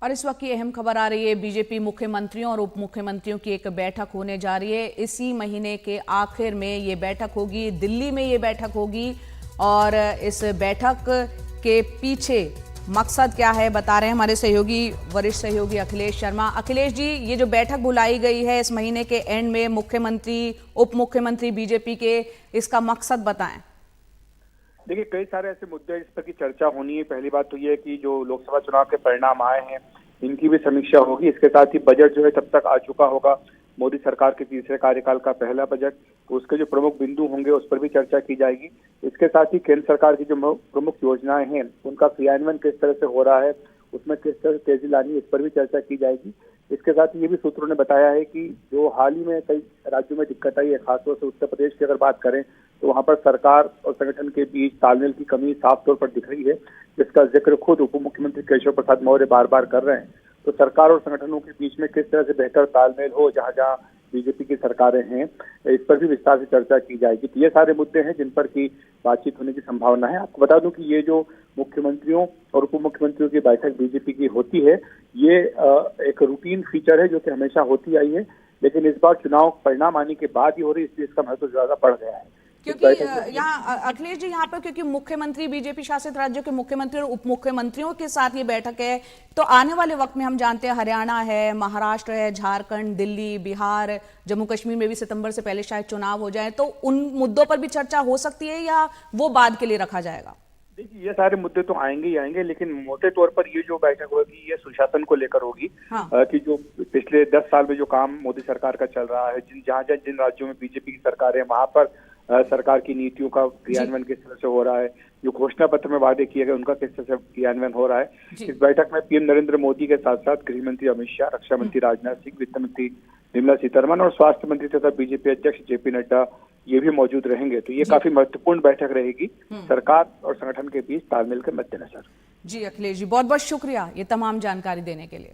और इस वक्त की अहम खबर आ रही है, बीजेपी मुख्यमंत्रियों और उप मुख्यमंत्रियों की एक बैठक होने जा रही है। इसी महीने के आखिर में ये बैठक होगी, दिल्ली में ये बैठक होगी। और इस बैठक के पीछे मकसद क्या है बता रहे हैं हमारे सहयोगी, वरिष्ठ सहयोगी अखिलेश शर्मा। अखिलेश जी, ये जो बैठक बुलाई गई है इस महीने के एंड में मुख्यमंत्री उप मुख्यमंत्री बीजेपी के, इसका मकसद बताएं। देखिए, कई सारे ऐसे मुद्दे इस पर की चर्चा होनी है। पहली बात तो ये है कि जो लोकसभा चुनाव के परिणाम आए हैं इनकी भी समीक्षा होगी। इसके साथ ही बजट जो है तब तक आ चुका होगा, मोदी सरकार के तीसरे कार्यकाल का पहला बजट, तो उसके जो प्रमुख बिंदु होंगे उस पर भी चर्चा की जाएगी। इसके साथ ही केंद्र सरकार की जो प्रमुख योजनाएं हैं उनका क्रियान्वयन किस तरह से हो रहा है, उसमें किस तरह से तेजी लानी है, इस पर भी चर्चा की जाएगी। इसके साथ ये भी सूत्रों ने बताया है कि जो हाल ही में कई राज्यों में दिक्कत आई है, खासतौर से उत्तर प्रदेश की अगर बात करें तो वहां पर सरकार और संगठन के बीच तालमेल की कमी साफ तौर पर दिख रही है, जिसका जिक्र खुद उप मुख्यमंत्री केशव प्रसाद मौर्य बार बार कर रहे हैं। तो सरकार और संगठनों के बीच में किस तरह से बेहतर तालमेल हो जहां जहां बीजेपी की सरकारें हैं, इस पर भी विस्तार से चर्चा की जाएगी। तो ये सारे मुद्दे हैं जिन पर की बातचीत होने की संभावना है। आपको बता दूं कि ये जो मुख्यमंत्रियों और उप मुख्यमंत्रियों की बैठक बीजेपी की होती है, ये एक रूटीन फीचर है जो कि हमेशा होती आई है, लेकिन इस बार चुनाव परिणाम आने के बाद ही हो रही है, इसलिए इसका महत्व ज्यादा बढ़ गया है। क्योंकि यहाँ अखिलेश जी, यहाँ पर क्योंकि मुख्यमंत्री, बीजेपी शासित राज्यों के मुख्यमंत्री और उप मुख्यमंत्रियों के साथ ये बैठक है, तो आने वाले वक्त में हम जानते हैं हरियाणा है, महाराष्ट्र है, झारखंड, दिल्ली, बिहार, जम्मू कश्मीर में भी सितंबर से पहले शायद चुनाव हो जाए, तो उन मुद्दों पर भी चर्चा हो सकती है या वो बाद के लिए रखा जाएगा? देखिए, ये सारे मुद्दे तो आएंगे ही आएंगे, लेकिन मोटे तौर पर ये जो बैठक होगी ये सुशासन को लेकर होगी। हाँ। कि जो पिछले 10 साल में जो काम मोदी सरकार का चल रहा है, जिन राज्यों में बीजेपी की सरकार है वहां पर सरकार की नीतियों का क्रियान्वयन किस तरह से हो रहा है, जो घोषणा पत्र में वादे किए गए उनका किस तरह से क्रियान्वयन हो रहा है। इस बैठक में पीएम नरेंद्र मोदी के साथ साथ गृह मंत्री अमित शाह, रक्षा मंत्री राजनाथ सिंह, वित्त मंत्री निर्मला सीतारमण और स्वास्थ्य मंत्री तथा बीजेपी अध्यक्ष जेपी नड्डा ये भी मौजूद रहेंगे। तो ये काफी महत्वपूर्ण बैठक रहेगी सरकार और संगठन के बीच तालमेल के मद्देनजर। जी अखिलेश जी, बहुत बहुत शुक्रिया ये तमाम जानकारी देने के लिए।